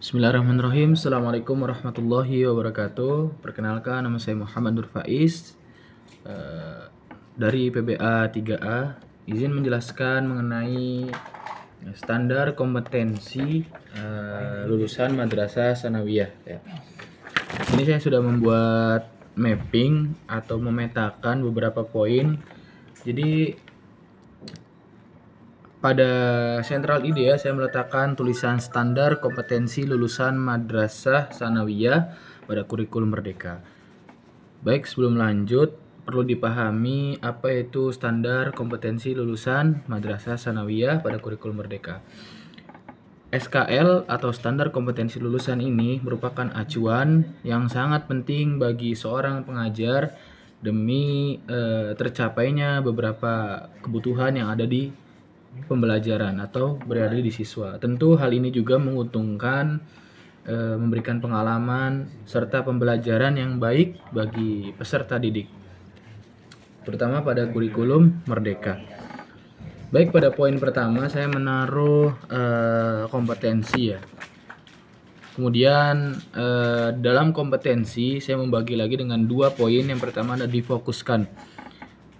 Bismillahirrahmanirrahim. Assalamualaikum warahmatullahi wabarakatuh. Perkenalkan, nama saya Muhammad Nur Faiz dari PBA 3A. Izin menjelaskan mengenai standar kompetensi lulusan Madrasah Tsanawiyah. Ya. Ini saya sudah membuat mapping atau memetakan beberapa poin. Jadi pada sentral ide ya, saya meletakkan tulisan standar kompetensi lulusan Madrasah Tsanawiyah pada kurikulum Merdeka. Baik, sebelum lanjut, perlu dipahami apa itu standar kompetensi lulusan Madrasah Tsanawiyah pada kurikulum Merdeka. SKL atau standar kompetensi lulusan ini merupakan acuan yang sangat penting bagi seorang pengajar demi tercapainya beberapa kebutuhan yang ada di pembelajaran atau berada di siswa. Tentu hal ini juga menguntungkan, memberikan pengalaman serta pembelajaran yang baik bagi peserta didik, terutama pada kurikulum Merdeka. Baik, pada poin pertama saya menaruh kompetensi ya. Kemudian dalam kompetensi saya membagi lagi dengan dua poin. Yang pertama adalah difokuskan.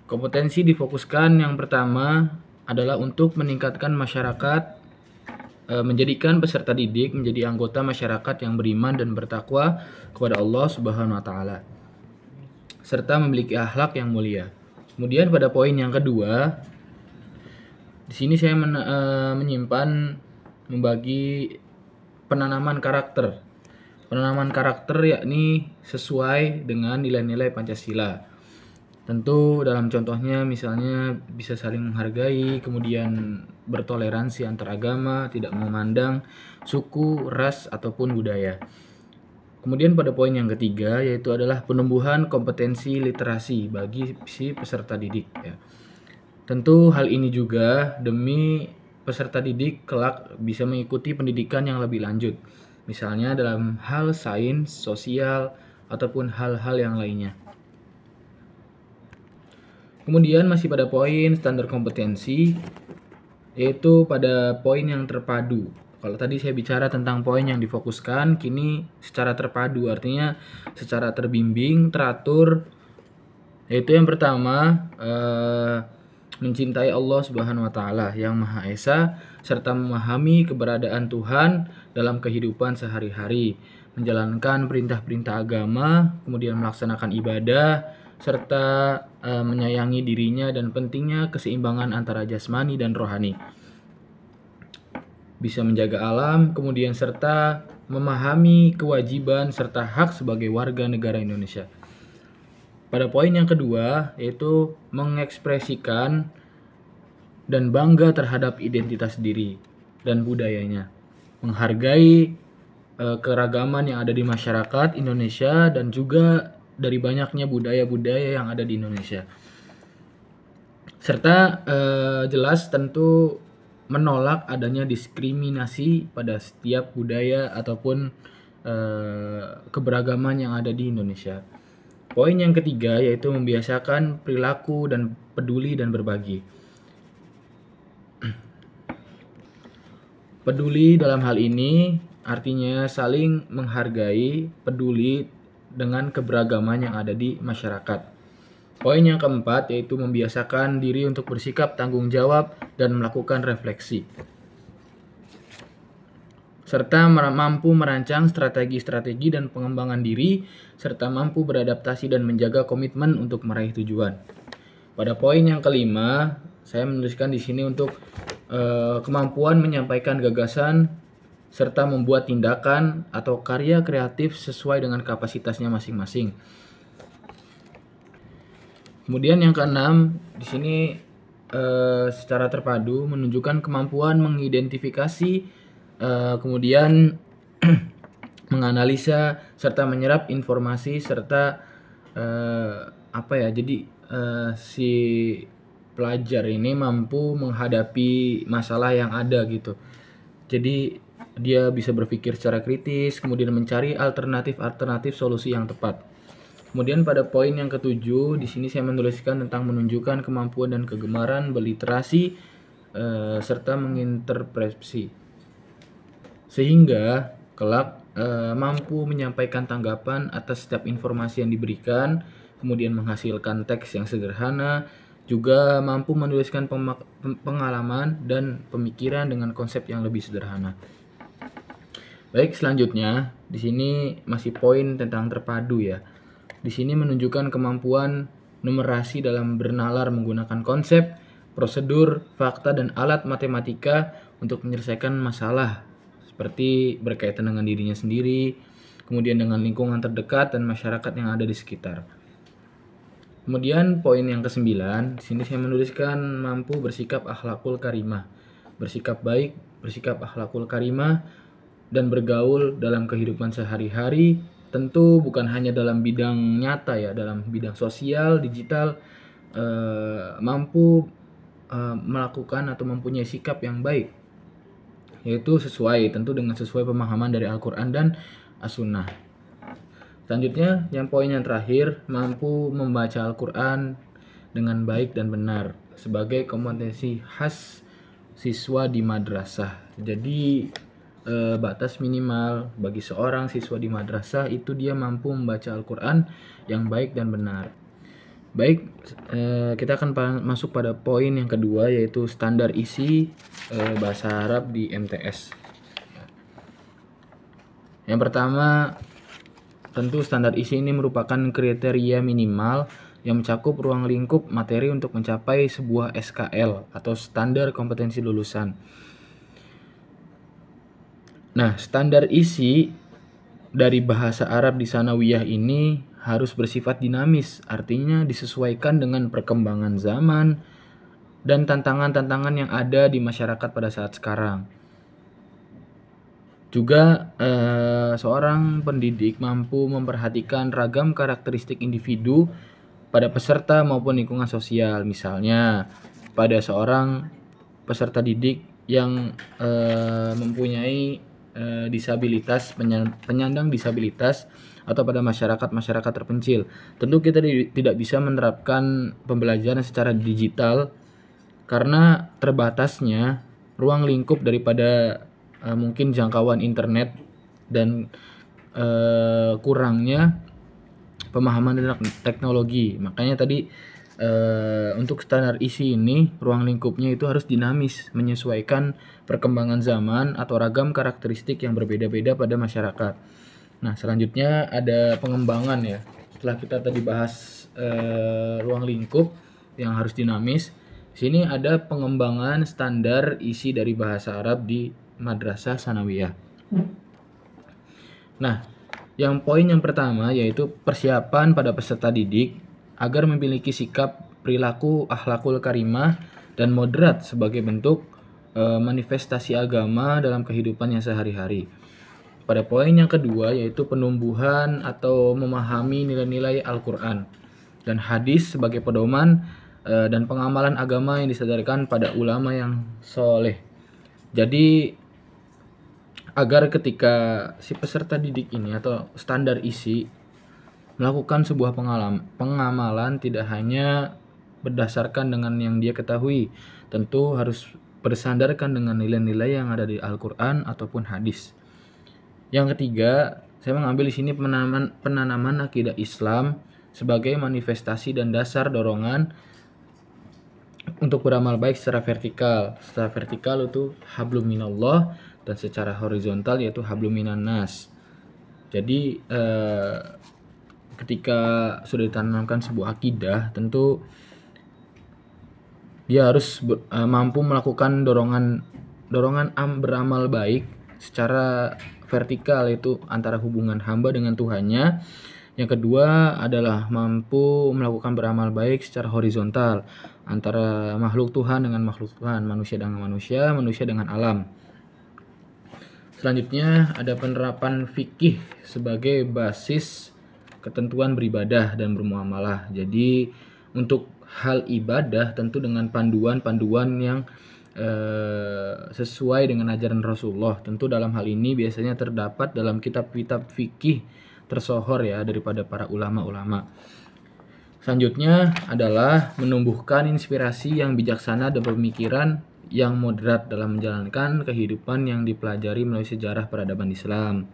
Kompetensi difokuskan yang pertama adalah untuk meningkatkan masyarakat, menjadikan peserta didik menjadi anggota masyarakat yang beriman dan bertakwa kepada Allah Subhanahu wa taala serta memiliki akhlak yang mulia. Kemudian pada poin yang kedua, di sini saya membagi penanaman karakter. Penanaman karakter yakni sesuai dengan nilai-nilai Pancasila. Tentu dalam contohnya misalnya bisa saling menghargai, kemudian bertoleransi antar agama, tidak memandang suku, ras, ataupun budaya. Kemudian pada poin yang ketiga yaitu adalah penumbuhan kompetensi literasi bagi si peserta didik. Ya. Tentu hal ini juga demi peserta didik kelak bisa mengikuti pendidikan yang lebih lanjut, misalnya dalam hal sains, sosial, ataupun hal-hal yang lainnya. Kemudian masih pada poin standar kompetensi, yaitu pada poin yang terpadu. Kalau tadi saya bicara tentang poin yang difokuskan, kini secara terpadu, artinya secara terbimbing, teratur. Yaitu yang pertama, mencintai Allah Subhanahu wa taala yang Maha Esa serta memahami keberadaan Tuhan dalam kehidupan sehari-hari, menjalankan perintah-perintah agama, kemudian melaksanakan ibadah serta menyayangi dirinya dan pentingnya keseimbangan antara jasmani dan rohani. Bisa menjaga alam, kemudian serta memahami kewajiban serta hak sebagai warga negara Indonesia. Pada poin yang kedua, yaitu mengekspresikan dan bangga terhadap identitas diri dan budayanya, menghargai keragaman yang ada di masyarakat Indonesia dan juga dari banyaknya budaya-budaya yang ada di Indonesia. Serta jelas tentu menolak adanya diskriminasi pada setiap budaya ataupun keberagaman yang ada di Indonesia. Poin yang ketiga yaitu membiasakan perilaku dan peduli dan berbagi. Peduli dalam hal ini artinya saling menghargai, peduli dengan keberagaman yang ada di masyarakat. Poin yang keempat yaitu membiasakan diri untuk bersikap tanggung jawab dan melakukan refleksi. Serta mampu merancang strategi-strategi dan pengembangan diri, serta mampu beradaptasi dan menjaga komitmen untuk meraih tujuan. Pada poin yang kelima, saya menuliskan di sini untuk kemampuan menyampaikan gagasan serta membuat tindakan atau karya kreatif sesuai dengan kapasitasnya masing-masing. Kemudian yang keenam, di sini secara terpadu menunjukkan kemampuan mengidentifikasi, kemudian menganalisa serta menyerap informasi serta si pelajar ini mampu menghadapi masalah yang ada gitu. Jadi dia bisa berpikir secara kritis, kemudian mencari alternatif solusi yang tepat. Kemudian pada poin yang ketujuh, di sini saya menuliskan tentang menunjukkan kemampuan dan kegemaran berliterasi serta menginterpretasi. Sehingga kelak mampu menyampaikan tanggapan atas setiap informasi yang diberikan, kemudian menghasilkan teks yang sederhana, juga mampu menuliskan pengalaman dan pemikiran dengan konsep yang lebih sederhana. Baik, selanjutnya di sini masih poin tentang terpadu ya. Di sini menunjukkan kemampuan numerasi dalam bernalar menggunakan konsep, prosedur, fakta, dan alat matematika untuk menyelesaikan masalah seperti berkaitan dengan dirinya sendiri, kemudian dengan lingkungan terdekat dan masyarakat yang ada di sekitar. Kemudian poin yang ke-9, di sini saya menuliskan mampu bersikap akhlakul karimah. Bersikap baik, bersikap akhlakul karimah dan bergaul dalam kehidupan sehari-hari, tentu bukan hanya dalam bidang nyata ya, dalam bidang sosial, digital, mampu melakukan atau mempunyai sikap yang baik, yaitu sesuai pemahaman dari Al-Quran dan As-Sunnah. Selanjutnya, yang poin yang terakhir, mampu membaca Al-Quran dengan baik dan benar sebagai kompetensi khas siswa di madrasah. Jadi batas minimal bagi seorang siswa di madrasah itu dia mampu membaca Al-Quran yang baik dan benar. Baik, kita akan masuk pada poin yang kedua, yaitu standar isi bahasa Arab di MTS. Yang pertama, tentu standar isi ini merupakan kriteria minimal yang mencakup ruang lingkup materi untuk mencapai sebuah SKL atau standar kompetensi lulusan. Nah, standar isi dari bahasa Arab di sanawiyah ini harus bersifat dinamis, artinya disesuaikan dengan perkembangan zaman dan tantangan-tantangan yang ada di masyarakat pada saat sekarang. Juga seorang pendidik mampu memperhatikan ragam karakteristik individu pada peserta maupun lingkungan sosial. Misalnya, pada seorang peserta didik yang mempunyai disabilitas, penyandang disabilitas, atau pada masyarakat terpencil. Tentu kita tidak bisa menerapkan pembelajaran secara digital karena terbatasnya ruang lingkup daripada mungkin jangkauan internet dan kurangnya pemahaman tentang teknologi. Makanya tadi untuk standar isi ini ruang lingkupnya itu harus dinamis, menyesuaikan perkembangan zaman atau ragam karakteristik yang berbeda-beda pada masyarakat. Nah, selanjutnya ada pengembangan ya. Setelah kita tadi bahas ruang lingkup yang harus dinamis, sini ada pengembangan standar isi dari bahasa Arab di madrasah sanawiyah. Nah, poin yang pertama yaitu persiapan pada peserta didik agar memiliki sikap perilaku akhlakul karimah dan moderat sebagai bentuk manifestasi agama dalam kehidupannya sehari-hari. Pada poin yang kedua yaitu penumbuhan atau memahami nilai-nilai Al-Quran dan hadis sebagai pedoman dan pengamalan agama yang disadarkan pada ulama yang soleh. Jadi agar ketika si peserta didik ini atau standar isi melakukan sebuah pengamalan tidak hanya berdasarkan dengan yang dia ketahui, tentu harus bersandarkan dengan nilai-nilai yang ada di Al-Quran ataupun hadis. Yang ketiga, saya mengambil di sini penanaman akidah Islam sebagai manifestasi dan dasar dorongan untuk beramal baik secara vertikal. Secara vertikal itu hablum minallah dan secara horizontal yaitu hablum minan nas. Jadi ketika sudah ditanamkan sebuah akidah, tentu dia harus mampu melakukan dorongan beramal baik secara vertikal, yaitu antara hubungan hamba dengan Tuhannya. Yang kedua adalah mampu melakukan beramal baik secara horizontal antara makhluk Tuhan dengan makhluk Tuhan, manusia dengan manusia, manusia dengan alam. Selanjutnya ada penerapan fikih sebagai basis ketentuan beribadah dan bermuamalah. Jadi untuk hal ibadah tentu dengan panduan-panduan yang sesuai dengan ajaran Rasulullah. Tentu dalam hal ini biasanya terdapat dalam kitab-kitab fikih tersohor ya daripada para ulama-ulama. Selanjutnya adalah menumbuhkan inspirasi yang bijaksana dan pemikiran yang moderat dalam menjalankan kehidupan yang dipelajari melalui sejarah peradaban Islam.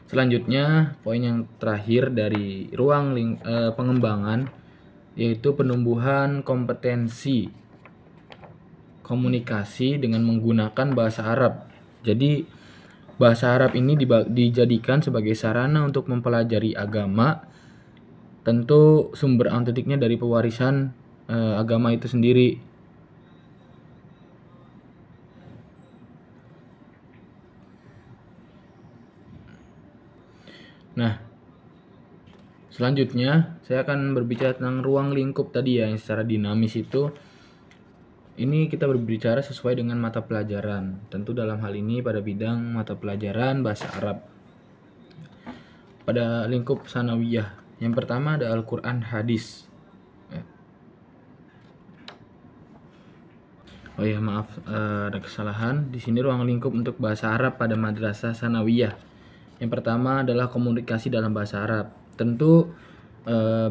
Selanjutnya, poin yang terakhir dari ruang pengembangan yaitu penumbuhan kompetensi komunikasi dengan menggunakan bahasa Arab. Jadi bahasa Arab ini dijadikan sebagai sarana untuk mempelajari agama. Tentu sumber autentiknya dari pewarisan agama itu sendiri. Nah, selanjutnya saya akan berbicara tentang ruang lingkup tadi ya, yang secara dinamis itu. Ini kita berbicara sesuai dengan mata pelajaran. Tentu dalam hal ini pada bidang mata pelajaran bahasa Arab. Pada lingkup sanawiyah, yang pertama ada Al-Quran hadis. Oh ya, maaf, ada kesalahan. Di sini ruang lingkup untuk bahasa Arab pada madrasah sanawiyah. Yang pertama adalah komunikasi dalam bahasa Arab. Tentu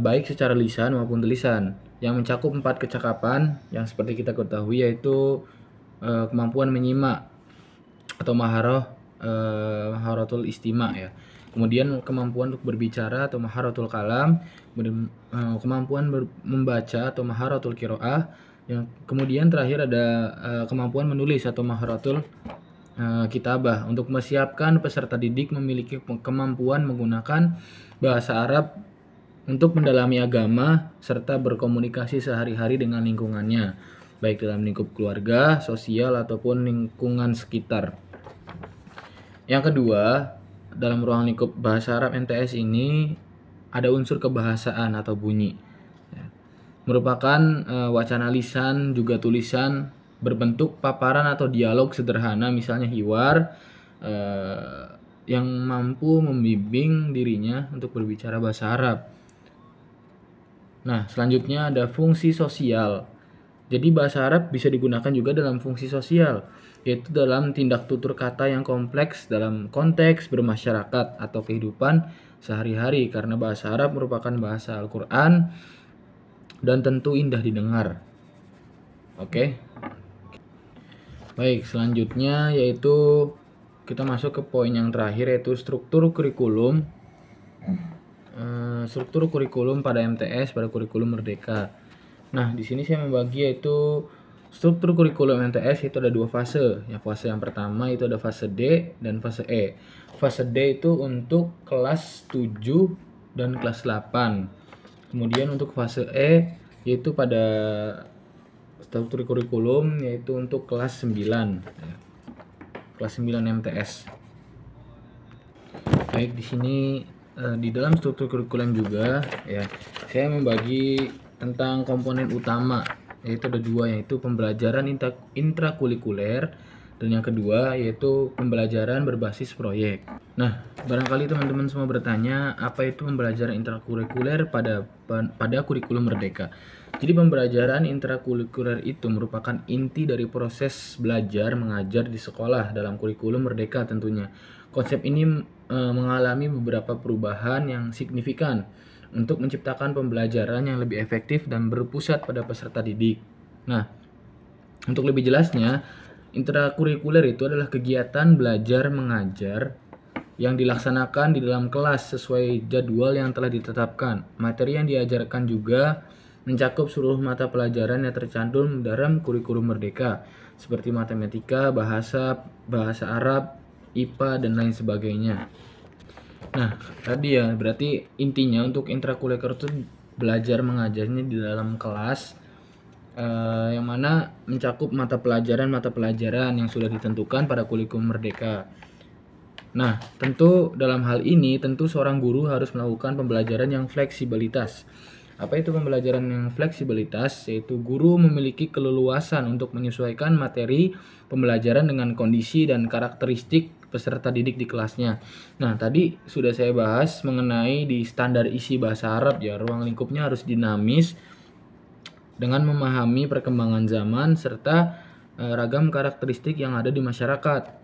baik secara lisan maupun tulisan, yang mencakup 4 kecakapan yang seperti kita ketahui, yaitu kemampuan menyimak atau maharatul istima ya. Kemudian kemampuan untuk berbicara atau maharatul kalam, kemampuan membaca atau maharatul qiraah, yang kemudian terakhir ada kemampuan menulis atau maharatul kitabah. Untuk mempersiapkan peserta didik memiliki kemampuan menggunakan bahasa Arab untuk mendalami agama serta berkomunikasi sehari-hari dengan lingkungannya, baik dalam lingkup keluarga, sosial, ataupun lingkungan sekitar. Yang kedua, dalam ruang lingkup bahasa Arab MTS ini ada unsur kebahasaan atau bunyi. Merupakan wacana lisan juga tulisan berbentuk paparan atau dialog sederhana, misalnya hiwar, yang mampu membimbing dirinya untuk berbicara bahasa Arab. Nah, selanjutnya ada fungsi sosial. Jadi bahasa Arab bisa digunakan juga dalam fungsi sosial, yaitu dalam tindak tutur kata yang kompleks dalam konteks bermasyarakat atau kehidupan sehari-hari, karena bahasa Arab merupakan bahasa Al-Quran dan tentu indah didengar. Oke. Baik, selanjutnya yaitu kita masuk ke poin yang terakhir, yaitu struktur kurikulum. Struktur kurikulum pada MTS, pada kurikulum Merdeka. Nah, di sini saya membagi yaitu struktur kurikulum MTS itu ada 2 fase. Ya, fase yang pertama itu ada fase D dan fase E. Fase D itu untuk kelas 7 dan kelas 8. Kemudian untuk fase E yaitu pada struktur kurikulum yaitu untuk kelas 9. Ya. Kelas 9 MTS. Baik, di sini di dalam struktur kurikulum juga ya, saya membagi tentang komponen utama, yaitu ada 2, yaitu pembelajaran intrakurikuler dan yang kedua yaitu pembelajaran berbasis proyek. Nah, barangkali teman-teman semua bertanya, apa itu pembelajaran intrakurikuler pada kurikulum Merdeka? Jadi pembelajaran intrakurikuler itu merupakan inti dari proses belajar mengajar di sekolah dalam kurikulum Merdeka tentunya. Konsep ini mengalami beberapa perubahan yang signifikan untuk menciptakan pembelajaran yang lebih efektif dan berpusat pada peserta didik. Nah, untuk lebih jelasnya, intrakurikuler itu adalah kegiatan belajar mengajar yang dilaksanakan di dalam kelas sesuai jadwal yang telah ditetapkan. Materi yang diajarkan juga mencakup seluruh mata pelajaran yang tercantum dalam kurikulum Merdeka, seperti matematika, bahasa Arab, IPA, dan lain sebagainya. Nah, tadi ya, berarti intinya untuk intrakurikuler itu belajar mengajarnya di dalam kelas, yang mana mencakup mata pelajaran yang sudah ditentukan pada kurikulum Merdeka. Nah, tentu dalam hal ini tentu seorang guru harus melakukan pembelajaran yang fleksibilitas. Apa itu pembelajaran yang fleksibilitas? Yaitu guru memiliki keleluasan untuk menyesuaikan materi pembelajaran dengan kondisi dan karakteristik peserta didik di kelasnya. Nah, tadi sudah saya bahas mengenai di standar isi bahasa Arab ya, ruang lingkupnya harus dinamis dengan memahami perkembangan zaman serta ragam karakteristik yang ada di masyarakat.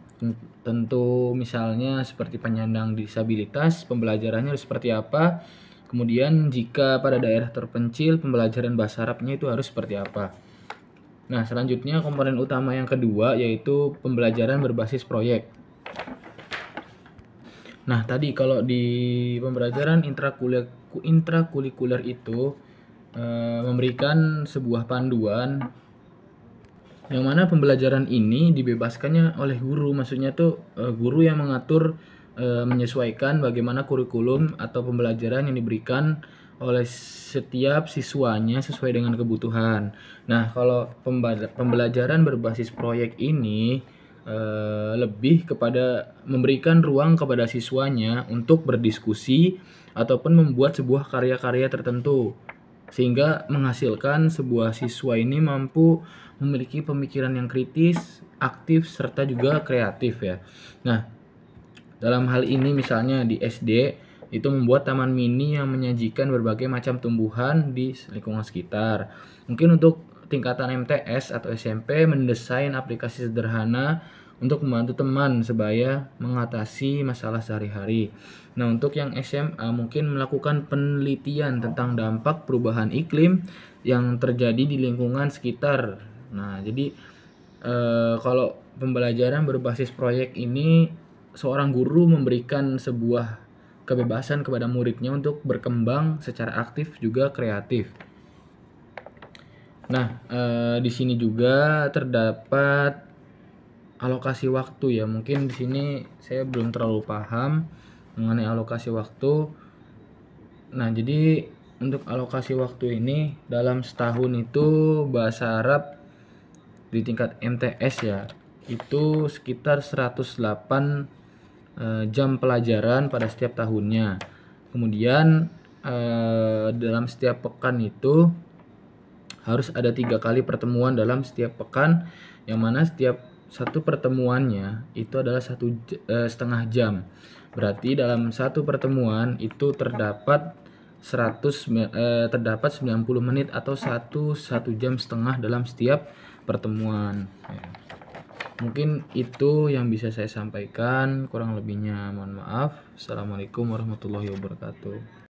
Tentu misalnya seperti penyandang disabilitas, pembelajarannya harus seperti apa. Kemudian jika pada daerah terpencil, pembelajaran bahasa Arabnya itu harus seperti apa. Nah, selanjutnya komponen utama yang kedua yaitu pembelajaran berbasis proyek. Nah, tadi kalau di pembelajaran intrakurikuler itu memberikan sebuah panduan yang mana pembelajaran ini dibebaskannya oleh guru, maksudnya tuh guru yang mengatur menyesuaikan bagaimana kurikulum atau pembelajaran yang diberikan oleh setiap siswanya sesuai dengan kebutuhan. Nah, kalau pembelajaran berbasis proyek ini lebih kepada memberikan ruang kepada siswanya untuk berdiskusi ataupun membuat sebuah karya-karya tertentu, sehingga menghasilkan sebuah siswa ini mampu memiliki pemikiran yang kritis, aktif, serta juga kreatif ya. Nah, dalam hal ini misalnya di SD itu membuat taman mini yang menyajikan berbagai macam tumbuhan di lingkungan sekitar. Mungkin untuk tingkatan MTS atau SMP mendesain aplikasi sederhana untuk membantu teman sebaya mengatasi masalah sehari-hari. Nah, untuk yang SMA mungkin melakukan penelitian tentang dampak perubahan iklim yang terjadi di lingkungan sekitar. Nah, jadi kalau pembelajaran berbasis proyek ini seorang guru memberikan sebuah kebebasan kepada muridnya untuk berkembang secara aktif juga kreatif. Nah, di sini juga terdapat alokasi waktu ya. Mungkin di sini saya belum terlalu paham mengenai alokasi waktu. Nah, jadi untuk alokasi waktu ini dalam setahun itu bahasa Arab di tingkat MTS ya, itu sekitar 108 jam pelajaran pada setiap tahunnya. Kemudian dalam setiap pekan itu harus ada 3 kali pertemuan dalam setiap pekan, yang mana setiap satu pertemuannya itu adalah 1,5 jam. Berarti dalam satu pertemuan itu terdapat 90 menit atau 1 jam setengah dalam setiap pertemuan. Mungkin itu yang bisa saya sampaikan, kurang lebihnya mohon maaf. Assalamualaikum warahmatullahi wabarakatuh.